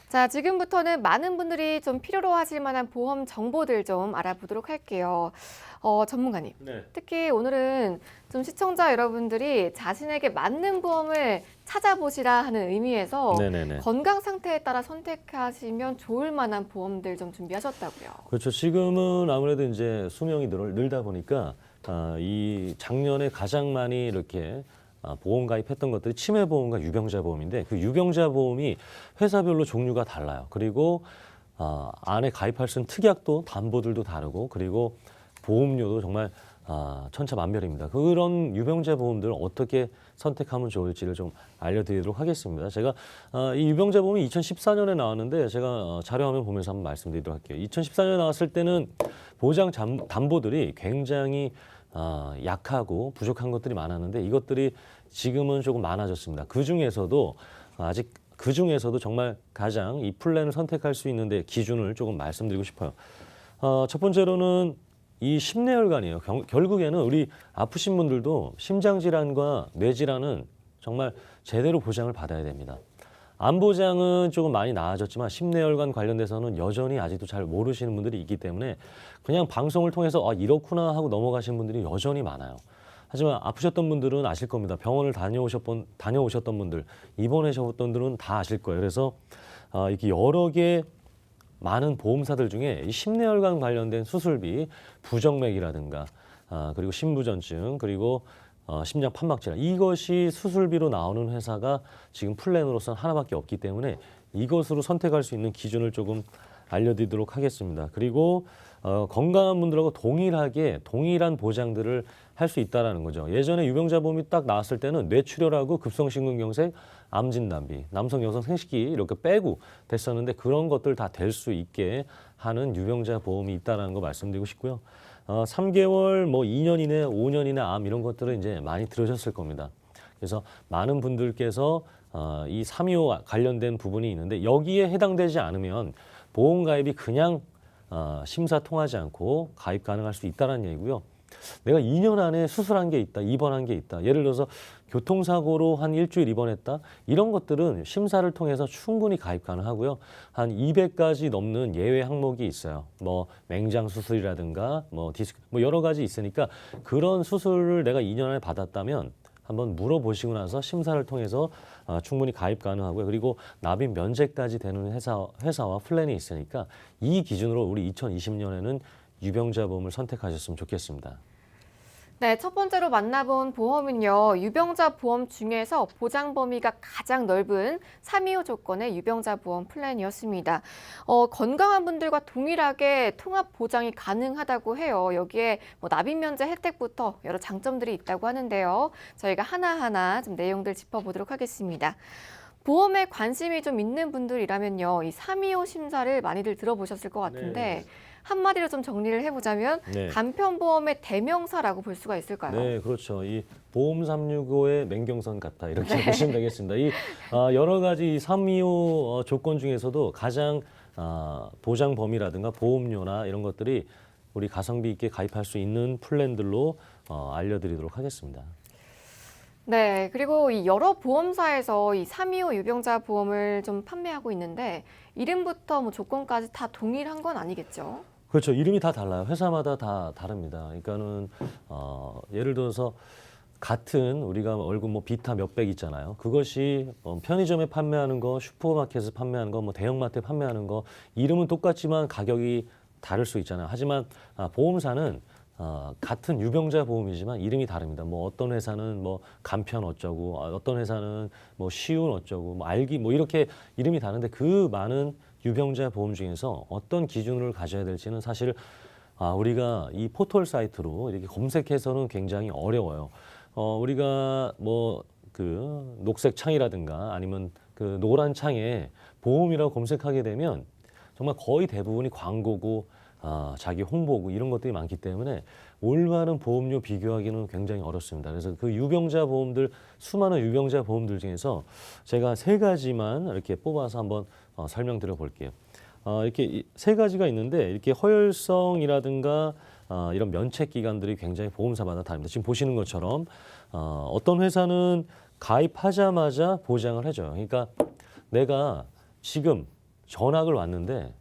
자, 지금부터는 많은 분들이 좀 필요로 하실 만한 보험 정보들 좀 알아보도록 할게요. 전문가님, 네. 특히 오늘은 좀 시청자 여러분들이 자신에게 맞는 보험을 찾아보시라 하는 의미에서 네네네. 건강 상태에 따라 선택하시면 좋을 만한 보험들 좀 준비하셨다고요. 그렇죠. 지금은 아무래도 이제 수명이 늘다 보니까 이 작년에 가장 많이 이렇게 보험 가입했던 것들이 치매 보험과 유병자 보험인데 그 유병자 보험이 회사별로 종류가 달라요. 그리고 안에 가입할 수 있는 특약도 담보들도 다르고 그리고 보험료도 정말 천차만별입니다. 그런 유병자 보험들을 어떻게 선택하면 좋을지를 좀 알려드리도록 하겠습니다. 제가 이 유병자 보험이 2014년에 나왔는데 제가 자료화면 보면서 한번 말씀드리도록 할게요. 2014년에 나왔을 때는 보장 담보들이 굉장히 약하고 부족한 것들이 많았는데 이것들이 지금은 조금 많아졌습니다. 그 중에서도 정말 가장 이 플랜을 선택할 수 있는데 기준을 조금 말씀드리고 싶어요. 첫 번째로는 이 심내혈관이에요. 결국에는 우리 아프신 분들도 심장질환과 뇌질환은 정말 제대로 보장을 받아야 됩니다. 암 보장은 조금 많이 나아졌지만 심내혈관 관련돼서는 여전히 아직도 잘 모르시는 분들이 있기 때문에 그냥 방송을 통해서 이렇구나 하고 넘어가시는 분들이 여전히 많아요. 하지만 아프셨던 분들은 아실 겁니다. 병원을 다녀오셨던 분들, 입원하셨던 분들은 다 아실 거예요. 그래서 이렇게 여러 개 많은 보험사들 중에 이 심내혈관 관련된 수술비, 부정맥이라든가 그리고 심부전증 그리고 심장 판막질환 이것이 수술비로 나오는 회사가 지금 플랜으로서는 하나밖에 없기 때문에 이것으로 선택할 수 있는 기준을 조금 알려드리도록 하겠습니다. 그리고 건강한 분들하고 동일한 보장들을 할 수 있다라는 거죠. 예전에 유병자 보험이 딱 나왔을 때는 뇌출혈하고 급성심근경색, 암진단비, 남성 여성 생식기 이렇게 빼고 됐었는데 그런 것들 다 될 수 있게 하는 유병자 보험이 있다라는 거 말씀드리고 싶고요. 3개월, 2년 이내, 5년 이내 암 이런 것들은 이제 많이 들으셨을 겁니다. 그래서 많은 분들께서 이 325 관련된 부분이 있는데 여기에 해당되지 않으면 보험 가입이 그냥 심사 통하지 않고 가입 가능할 수 있다는 얘기고요. 내가 2년 안에 수술한 게 있다, 입원한 게 있다. 예를 들어서 교통사고로 한 일주일 입원했다. 이런 것들은 심사를 통해서 충분히 가입 가능하고요. 한 200가지 넘는 예외 항목이 있어요. 맹장 수술이라든가 디스크 여러 가지 있으니까 그런 수술을 내가 2년 안에 받았다면 한번 물어보시고 나서 심사를 통해서 충분히 가입 가능하고요. 그리고 납입 면제까지 되는 회사와 플랜이 있으니까 이 기준으로 우리 2020년에는 유병자 보험을 선택하셨으면 좋겠습니다. 네, 첫 번째로 만나본 보험은요, 유병자 보험 중에서 보장 범위가 가장 넓은 325 조건의 유병자 보험 플랜이었습니다. 건강한 분들과 동일하게 통합 보장이 가능하다고 해요. 여기에 납입 면제 혜택부터 여러 장점들이 있다고 하는데요. 저희가 하나하나 좀 내용들 짚어보도록 하겠습니다. 보험에 관심이 좀 있는 분들이라면요, 이 325 심사를 많이들 들어보셨을 것 같은데 네. 한마디로 좀 정리를 해보자면 네. 간편보험의 대명사라고 볼 수가 있을까요? 네, 그렇죠. 이 보험 365의 맹경선 같다 이렇게 보시면 되겠습니다. 이 여러 가지 325 조건 중에서도 가장 보장 범위라든가 보험료나 이런 것들이 우리 가성비 있게 가입할 수 있는 플랜들로 알려드리도록 하겠습니다. 네, 그리고 이 여러 보험사에서 이 325 유병자 보험을 좀 판매하고 있는데 이름부터 조건까지 다 동일한 건 아니겠죠? 그렇죠. 이름이 다 달라요. 회사마다 다 다릅니다. 그러니까는 예를 들어서 같은 우리가 얼굴 비타 몇백 있잖아요. 그것이 편의점에 판매하는 거, 슈퍼마켓에서 판매하는 거, 대형마트에 판매하는 거 이름은 똑같지만 가격이 다를 수 있잖아요. 하지만 보험사는 같은 유병자 보험이지만 이름이 다릅니다. 어떤 회사는 간편 어쩌고, 어떤 회사는 쉬운 어쩌고, 알기 이렇게 이름이 다른데 그 많은 유병자 보험 중에서 어떤 기준을 가져야 될지는 사실 우리가 이 포털 사이트로 이렇게 검색해서는 굉장히 어려워요. 우리가 그 녹색 창이라든가 아니면 그 노란 창에 보험이라고 검색하게 되면 정말 거의 대부분이 광고고 자기 홍보고 이런 것들이 많기 때문에 올바른 보험료 비교하기는 굉장히 어렵습니다. 그래서 그 수많은 유병자 보험들 중에서 제가 3가지만 이렇게 뽑아서 한번 설명드려 볼게요. 이렇게 3가지가 있는데 이렇게 허혈성이라든가 이런 면책 기간들이 굉장히 보험사마다 다릅니다. 지금 보시는 것처럼 어떤 회사는 가입하자마자 보장을 해줘요. 그러니까 내가 지금 전학을 왔는데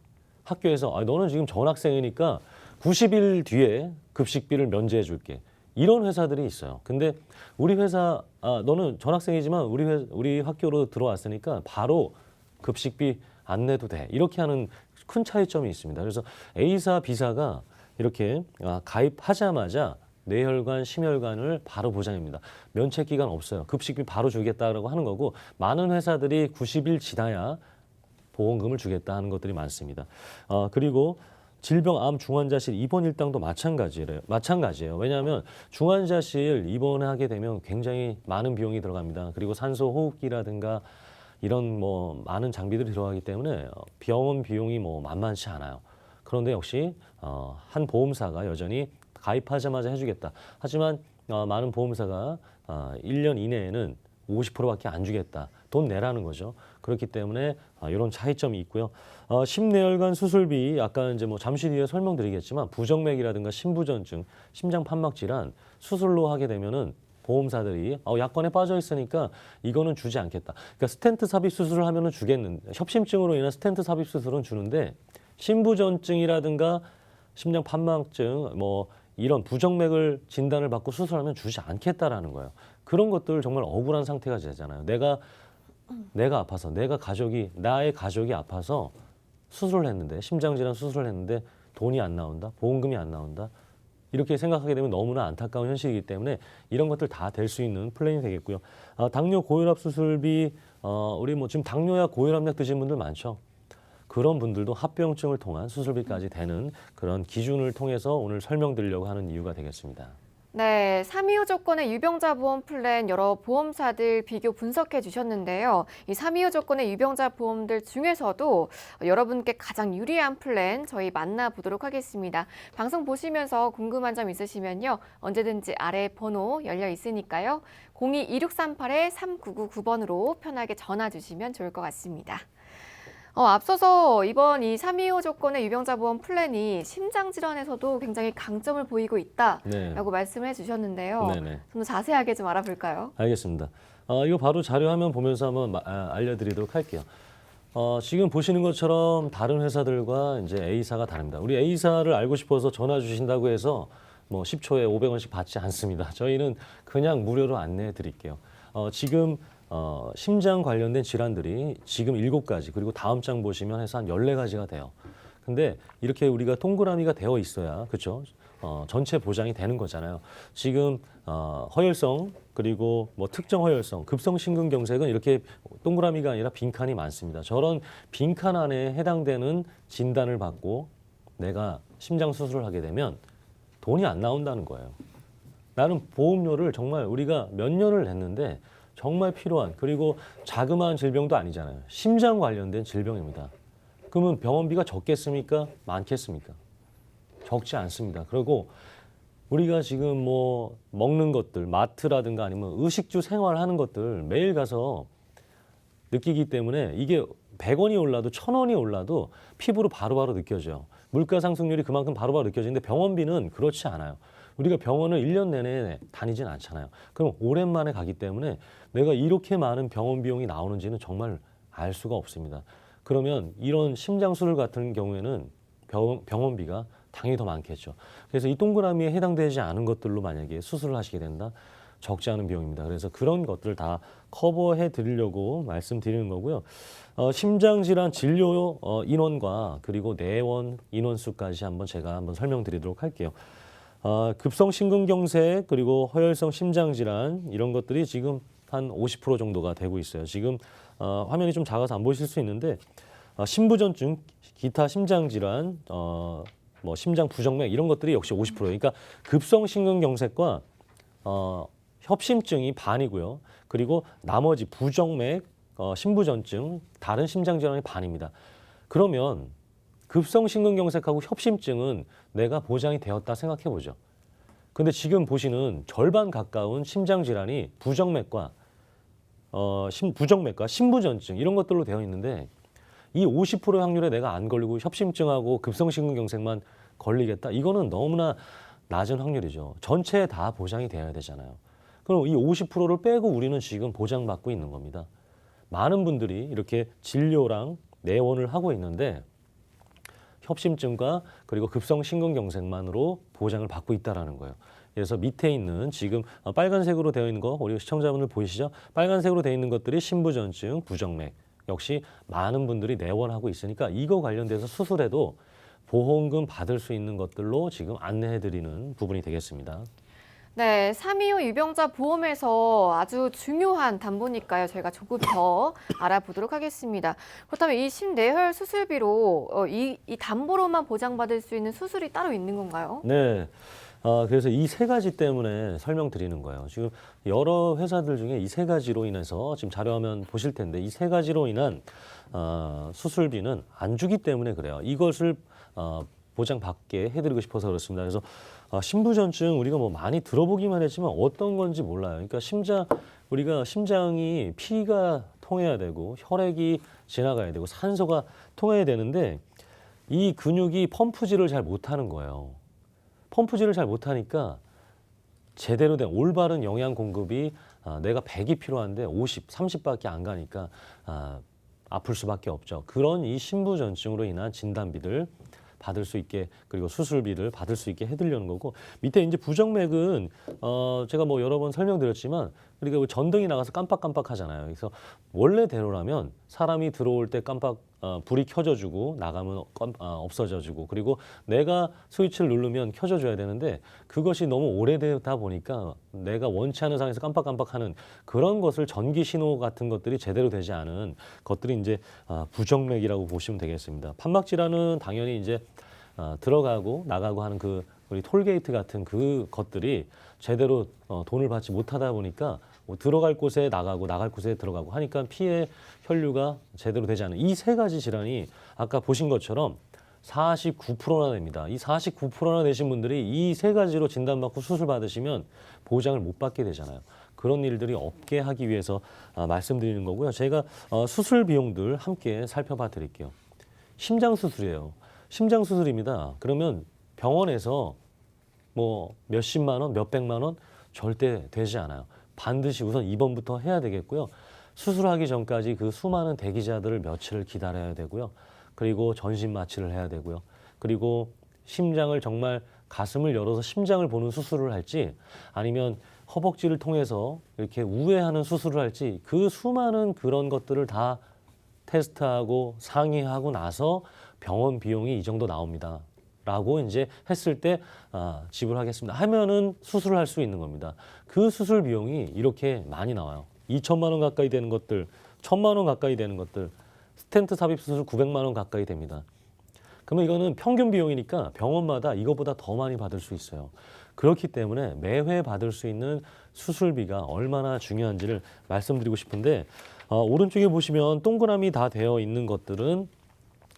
학교에서 너는 지금 전학생이니까 90일 뒤에 급식비를 면제해 줄게. 이런 회사들이 있어요. 근데 우리 회사 너는 전학생이지만 우리 학교로 들어왔으니까 바로 급식비 안 내도 돼. 이렇게 하는 큰 차이점이 있습니다. 그래서 A사, B사가 이렇게 가입하자마자 뇌혈관, 심혈관을 바로 보장합니다. 면책 기간 없어요. 급식비 바로 주겠다라고 하는 거고 많은 회사들이 90일 지나야 보험금을 주겠다 하는 것들이 많습니다. 그리고 질병, 암, 중환자실 입원 일당도 마찬가지예요. 왜냐하면 중환자실 입원하게 되면 굉장히 많은 비용이 들어갑니다. 그리고 산소 호흡기라든가 이런 뭐 많은 장비들이 들어가기 때문에 병원 비용이 뭐 만만치 않아요. 그런데 역시 한 보험사가 여전히 가입하자마자 해주겠다. 하지만 많은 보험사가 1년 이내에는 50%밖에 안 주겠다. 돈 내라는 거죠. 그렇기 때문에 이런 차이점이 있고요. 심내혈관 수술비 아까 이제 뭐 잠시 뒤에 설명드리겠지만 부정맥이라든가 심부전증, 심장 판막 질환 수술로 하게 되면은 보험사들이 약관에 빠져 있으니까 이거는 주지 않겠다. 그러니까 스텐트 삽입 수술을 하면은 주겠는데 협심증으로 인한 스텐트 삽입 수술은 주는데 심부전증이라든가 심장 판막증 뭐 이런 부정맥을 진단을 받고 수술하면 주지 않겠다라는 거예요. 그런 것들 정말 억울한 상태가 되잖아요. 내가 아파서 나의 가족이 아파서 수술을 했는데 심장질환 수술을 했는데 돈이 안 나온다, 보험금이 안 나온다. 이렇게 생각하게 되면 너무나 안타까운 현실이기 때문에 이런 것들 다 될 수 있는 플랜이 되겠고요. 당뇨 고혈압 수술비 우리 뭐 지금 당뇨약 고혈압약 드신 분들 많죠. 그런 분들도 합병증을 통한 수술비까지 되는 그런 기준을 통해서 오늘 설명드리려고 하는 이유가 되겠습니다. 네, 325 조건의 유병자 보험 플랜 여러 보험사들 비교 분석해 주셨는데요. 이 325 조건의 유병자 보험들 중에서도 여러분께 가장 유리한 플랜 저희 만나보도록 하겠습니다. 방송 보시면서 궁금한 점 있으시면요. 언제든지 아래 번호 열려 있으니까요. 02-2638-3999번으로 편하게 전화 주시면 좋을 것 같습니다. 앞서서 이번 이 325 조건의 유병자 보험 플랜이 심장 질환에서도 굉장히 강점을 보이고 있다라고 말씀을 해주셨는데요. 네네. 좀 더 자세하게 좀 알아볼까요? 알겠습니다. 이거 바로 자료 화면 보면서 한번 알려드리도록 할게요. 지금 보시는 것처럼 다른 회사들과 이제 A사가 다릅니다. 우리 A사를 알고 싶어서 전화 주신다고 해서 뭐 10초에 500원씩 받지 않습니다. 저희는 그냥 무료로 안내해 드릴게요. 지금 심장 관련된 질환들이 지금 7가지 그리고 다음 장 보시면 해서 한 14가지가 돼요. 근데 이렇게 우리가 동그라미가 되어 있어야 그렇죠? 전체 보장이 되는 거잖아요. 지금 허혈성 그리고 뭐 특정 허혈성, 급성 심근경색은 이렇게 동그라미가 아니라 빈칸이 많습니다. 저런 빈칸 안에 해당되는 진단을 받고 내가 심장 수술을 하게 되면 돈이 안 나온다는 거예요. 나는 보험료를 정말 우리가 몇 년을 냈는데 정말 필요한 그리고 자그마한 질병도 아니잖아요. 심장 관련된 질병입니다. 그러면 병원비가 적겠습니까? 많겠습니까? 적지 않습니다. 그리고 우리가 지금 뭐 먹는 것들, 마트라든가 아니면 의식주 생활하는 것들 매일 가서 느끼기 때문에 이게 100원이 올라도 1000원이 올라도 피부로 바로바로 느껴져요. 물가 상승률이 그만큼 바로바로 느껴지는데 병원비는 그렇지 않아요. 우리가 병원을 1년 내내 다니진 않잖아요. 그럼 오랜만에 가기 때문에 내가 이렇게 많은 병원 비용이 나오는지는 정말 알 수가 없습니다. 그러면 이런 심장수술 같은 경우에는 병원비가 당연히 더 많겠죠. 그래서 이 동그라미에 해당되지 않은 것들로 만약에 수술을 하시게 된다? 적지 않은 비용입니다. 그래서 그런 것들을 다 커버해 드리려고 말씀드리는 거고요. 심장질환 진료 인원과 그리고 내원 인원수까지 제가 한번 설명드리도록 할게요. 급성 심근경색 그리고 허혈성 심장질환 이런 것들이 지금 한 50% 정도가 되고 있어요. 지금 화면이 좀 작아서 안 보실 수 있는데 심부전증, 기타 심장질환, 뭐 심장 부정맥 이런 것들이 역시 50%. 그러니까 급성 심근경색과 협심증이 반이고요. 그리고 나머지 부정맥, 심부전증, 다른 심장질환이 반입니다. 그러면 급성 심근경색하고 협심증은 내가 보장이 되었다 생각해 보죠. 근데 지금 보시는 절반 가까운 심장질환이 부정맥과 심부전증 이런 것들로 되어 있는데 이 50%의 확률에 내가 안 걸리고 협심증하고 급성 심근경색만 걸리겠다? 이거는 너무나 낮은 확률이죠. 전체에 다 보장이 되어야 되잖아요. 그럼 이 50%를 빼고 우리는 지금 보장받고 있는 겁니다. 많은 분들이 이렇게 진료랑 내원을 하고 있는데 협심증과 그리고 급성심근경색만으로 보장을 받고 있다라는 거예요. 그래서 밑에 있는 지금 빨간색으로 되어 있는 거 우리 시청자분들 보이시죠? 빨간색으로 되어 있는 것들이 심부전증, 부정맥 역시 많은 분들이 내원하고 있으니까 이거 관련돼서 수술해도 보험금 받을 수 있는 것들로 지금 안내해드리는 부분이 되겠습니다. 네, 325 유병자 보험에서 아주 중요한 담보니까요. 저희가 조금 더 알아보도록 하겠습니다. 그렇다면 이 심내혈 수술비로 이 담보로만 보장받을 수 있는 수술이 따로 있는 건가요? 네. 그래서 이 세 가지 때문에 설명드리는 거예요. 지금 여러 회사들 중에 이 세 가지로 인해서 지금 자료화면 보실 텐데 이 세 가지로 인한 수술비는 안 주기 때문에 그래요. 이것을 보장받게 해드리고 싶어서 그렇습니다. 그래서 심부전증 우리가 뭐 많이 들어보기만 했지만 어떤 건지 몰라요. 그러니까 우리가 심장이 피가 통해야 되고 혈액이 지나가야 되고 산소가 통해야 되는데 이 근육이 펌프질을 잘 못하는 거예요. 펌프질을 잘 못하니까 제대로 된 올바른 영양 공급이 내가 100이 필요한데 50, 30밖에 안 가니까 아플 수밖에 없죠. 그런 이 심부전증으로 인한 진단비들 받을 수 있게 그리고 수술비를 받을 수 있게 해드리려는 거고 밑에 이제 부정맥은 제가 뭐 여러 번 설명드렸지만 우리가 전등이 나가서 깜빡깜빡 하잖아요. 그래서 원래대로라면 사람이 들어올 때 불이 켜져주고 나가면 없어져주고 그리고 내가 스위치를 누르면 켜져줘야 되는데 그것이 너무 오래되다 보니까 내가 원치 않은 상황에서 깜빡깜빡하는 그런 것을 전기 신호 같은 것들이 제대로 되지 않은 것들이 이제 부정맥이라고 보시면 되겠습니다. 판막 질환은 당연히 이제 들어가고 나가고 하는 그 우리 톨게이트 같은 그 것들이 제대로 돈을 받지 못하다 보니까 들어갈 곳에 나가고 나갈 곳에 들어가고 하니까 피의 혈류가 제대로 되지 않은 이 세 가지 질환이 아까 보신 것처럼 49%나 됩니다. 이 49%나 되신 분들이 이 세 가지로 진단받고 수술 받으시면 보장을 못 받게 되잖아요. 그런 일들이 없게 하기 위해서 말씀드리는 거고요. 제가 수술 비용들 함께 살펴봐 드릴게요. 심장 수술이에요. 심장 수술입니다. 그러면 병원에서 뭐 몇십만 원, 몇백만 원 절대 되지 않아요. 반드시 우선 입원부터 해야 되겠고요. 수술하기 전까지 그 수많은 대기자들을 며칠을 기다려야 되고요. 그리고 전신 마취를 해야 되고요. 그리고 심장을 정말 가슴을 열어서 심장을 보는 수술을 할지 아니면 허벅지를 통해서 이렇게 우회하는 수술을 할지 그 수많은 그런 것들을 다 테스트하고 상의하고 나서 병원 비용이 이 정도 나옵니다. 라고 이제 했을 때 지불하겠습니다. 하면은 수술을 할 수 있는 겁니다. 그 수술 비용이 이렇게 많이 나와요. 2천만 원 가까이 되는 것들, 1,000만 원 가까이 되는 것들, 스텐트 삽입 수술 900만 원 가까이 됩니다. 그러면 이거는 평균 비용이니까 병원마다 이거보다 더 많이 받을 수 있어요. 그렇기 때문에 매회 받을 수 있는 수술비가 얼마나 중요한지를 말씀드리고 싶은데 오른쪽에 보시면 동그라미 다 되어 있는 것들은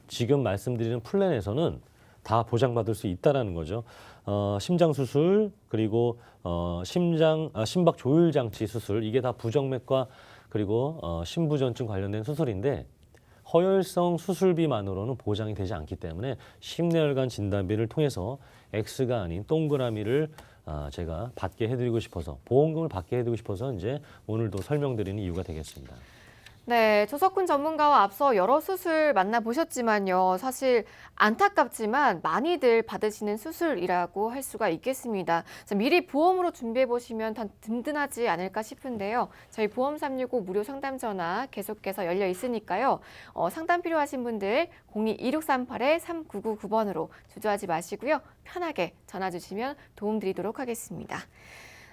지금 말씀드리는 플랜에서는 다 보장받을 수 있다라는 거죠. 심장 수술 그리고 심박 조율 장치 수술 이게 다 부정맥과 그리고 심부전증 관련된 수술인데 허혈성 수술비만으로는 보장이 되지 않기 때문에 심내혈관 진단비를 통해서 X가 아닌 동그라미를 제가 받게 해드리고 싶어서 보험금을 받게 해드리고 싶어서 이제 오늘도 설명드리는 이유가 되겠습니다. 네, 조석훈 전문가와 앞서 여러 수술 만나보셨지만요. 사실 안타깝지만 많이들 받으시는 수술이라고 할 수가 있겠습니다. 미리 보험으로 준비해보시면 더 든든하지 않을까 싶은데요. 저희 보험 365 무료 상담 전화 계속해서 열려 있으니까요. 상담 필요하신 분들 02-2638-3999번으로 주저하지 마시고요. 편하게 전화 주시면 도움드리도록 하겠습니다.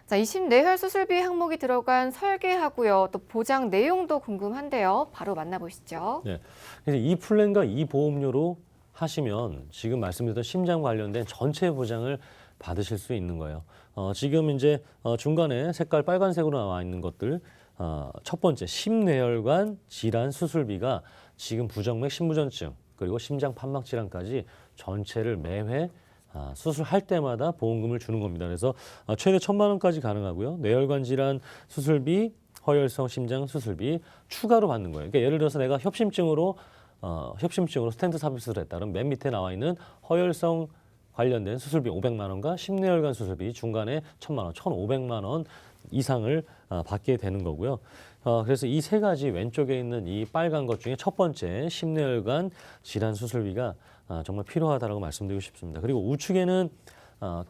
자, 20내혈 수술비 항목이 들어간 설계하고요. 또 보장 내용도 궁금한데요. 바로 만나보시죠. 네, 그래서 이 플랜과 이 보험료로 하시면 지금 말씀드렸던 심장 관련된 전체 보장을 받으실 수 있는 거예요. 지금 이제 중간에 색깔 빨간색으로 나와 있는 것들 첫 번째 심내혈관 질환 수술비가 지금 부정맥 심부전증 그리고 심장 판막 질환까지 전체를 매회 수술할 때마다 보험금을 주는 겁니다. 그래서 최대 1,000만 원까지 가능하고요. 뇌혈관 질환 수술비, 허혈성 심장 수술비 추가로 받는 거예요. 그러니까 예를 들어서 내가 협심증으로 스텐트 삽입을 했다. 그럼 맨 밑에 나와 있는 허혈성 관련된 수술비 500만 원과 심내혈관 수술비 중간에 1,000만 원, 1,500만 원 이상을 받게 되는 거고요. 그래서 이 세 가지 왼쪽에 있는 이 빨간 것 중에 첫 번째 심내혈관 질환 수술비가 정말 필요하다라고 말씀드리고 싶습니다. 그리고 우측에는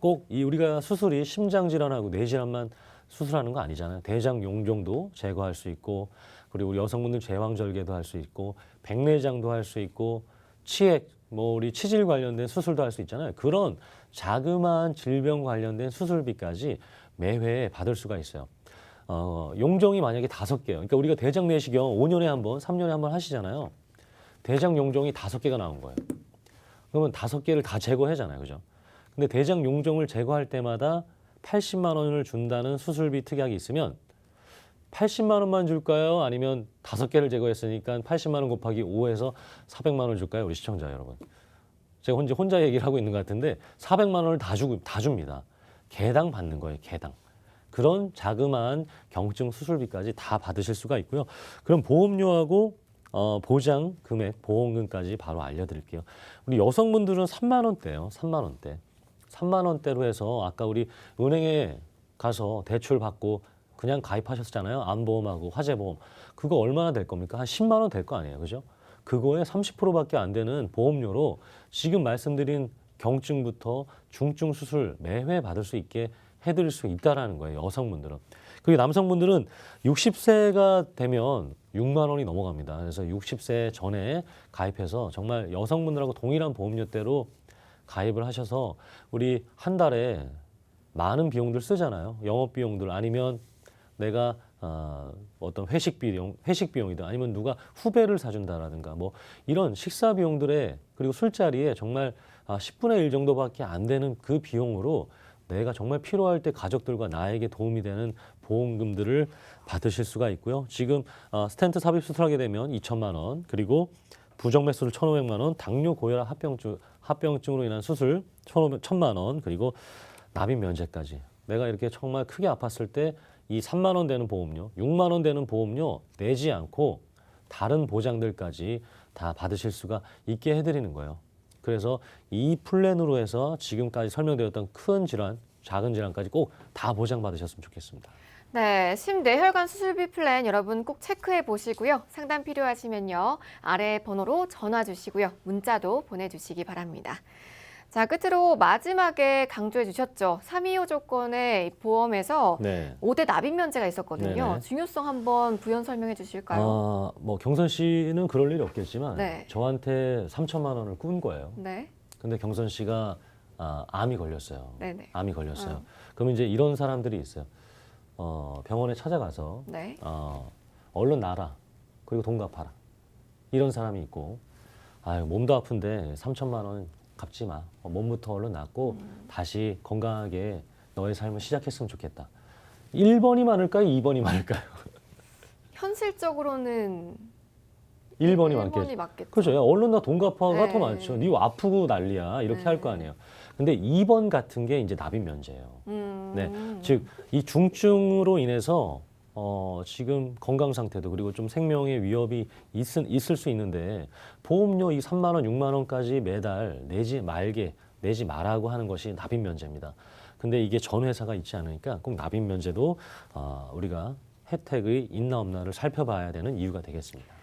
꼭 이 우리가 수술이 심장 질환하고 뇌 질환만 수술하는 거 아니잖아요. 대장 용종도 제거할 수 있고, 그리고 우리 여성분들 제왕절개도 할 수 있고, 백내장도 할 수 있고, 치액, 뭐 우리 치질 관련된 수술도 할 수 있잖아요. 그런 자그마한 질병 관련된 수술비까지 매회 받을 수가 있어요. 용종이 만약에 5개요. 그러니까 우리가 대장 내시경 5년에 한 번, 3년에 한 번 하시잖아요. 대장 용종이 5개가 나온 거예요. 그러면 5개를 다 제거하잖아요. 그죠? 근데 대장 용종을 제거할 때마다 80만 원을 준다는 수술비 특약이 있으면 80만 원만 줄까요? 아니면 5개를 제거했으니까 80만 원 곱하기 5에서 400만 원 줄까요? 우리 시청자 여러분. 제가 혼자 얘기를 하고 있는 것 같은데 400만 원을 다 줍니다. 개당 받는 거예요. 개당. 그런 자그마한 경증 수술비까지 다 받으실 수가 있고요. 그럼 보험료하고 보장 금액, 보험금까지 바로 알려드릴게요. 우리 여성분들은 3만 원대예요. 3만 원대. 3만 원대로 해서 아까 우리 은행에 가서 대출 받고 그냥 가입하셨잖아요. 암보험하고 화재보험. 그거 얼마나 될 겁니까? 한 10만 원 될 거 아니에요. 그죠? 그거에 30%밖에 안 되는 보험료로 지금 말씀드린 경증부터 중증 수술 매회 받을 수 있게 해드릴 수 있다라는 거예요. 여성분들은. 그리고 남성분들은 60세가 되면 6만 원이 넘어갑니다. 그래서 60세 전에 가입해서 정말 여성분들하고 동일한 보험료대로 가입을 하셔서 우리 한 달에 많은 비용들 쓰잖아요. 영업 비용들 아니면 내가 어떤 회식 비용이든 아니면 누가 후배를 사준다라든가 뭐 이런 식사 비용들에 그리고 술자리에 정말 10분의 1 정도밖에 안 되는 그 비용으로 내가 정말 필요할 때 가족들과 나에게 도움이 되는 보험금들을 받으실 수가 있고요. 지금 스텐트 삽입 수술하게 되면 2천만 원, 그리고 부정맥수를 1,500만 원, 당뇨 고혈압 합병증으로 인한 수술 1,000만 원, 그리고 납입 면제까지. 내가 이렇게 정말 크게 아팠을 때 이 3만 원 되는 보험료, 6만 원 되는 보험료 내지 않고 다른 보장들까지 다 받으실 수가 있게 해드리는 거예요. 그래서 이 플랜으로 해서 지금까지 설명드렸던 큰 질환, 작은 질환까지 꼭 다 보장받으셨으면 좋겠습니다. 네, 심뇌혈관 수술비 플랜 여러분 꼭 체크해 보시고요. 상담 필요하시면요. 아래 번호로 전화 주시고요. 문자도 보내주시기 바랍니다. 자, 끝으로 마지막에 강조해 주셨죠. 325 조건의 보험에서 네. 5대 납입 면제가 있었거든요. 네네. 중요성 한번 부연 설명해 주실까요? 뭐 경선 씨는 그럴 일이 없겠지만 네. 저한테 3천만 원을 꾼 거예요. 네. 근데 경선 씨가 암이 걸렸어요. 네네. 암이 걸렸어요. 그럼 이제 이런 사람들이 있어요. 병원에 찾아가서 네. 얼른 나라 그리고 돈 갚아라 이런 사람이 있고, 아유 몸도 아픈데 3천만 원 갚지 마. 몸부터 얼른 낫고 다시 건강하게 너의 삶을 시작했으면 좋겠다. 1번이 많을까요? 2번이 많을까요? 현실적으로는 1번이 1번이 많겠죠. 맞겠죠. 그죠? 야, 얼른 나 돈 갚아가 네. 더 많죠. 네 아프고 난리야. 이렇게 할 거 아니에요. 근데 2번 같은 게 이제 납입 면제예요. 네, 즉 이 중증으로 인해서 지금 건강 상태도 그리고 좀 생명의 위협이 있을 수 있는데 보험료 이 3만 원, 6만 원까지 매달 내지 말라고 하는 것이 납입 면제입니다. 근데 이게 전 회사가 있지 않으니까 꼭 납입 면제도 우리가 혜택의 있나 없나를 살펴봐야 되는 이유가 되겠습니다.